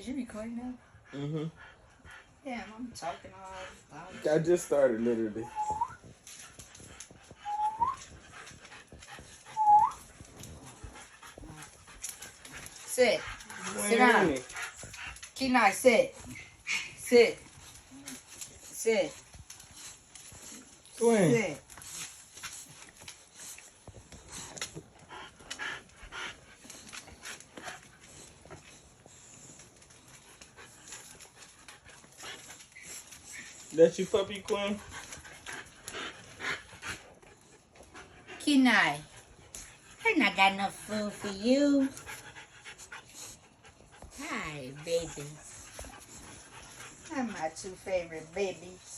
Is you recording now? Mm-hmm. Yeah, I'm talking all the I just started, literally. Sit. Sit When down. Kenai, sit. Sit. Sit. Twin. Sit. That's your puppy, Quinn? Kenai, I not got enough food for you. Hi, babies. I'm my two favorite babies.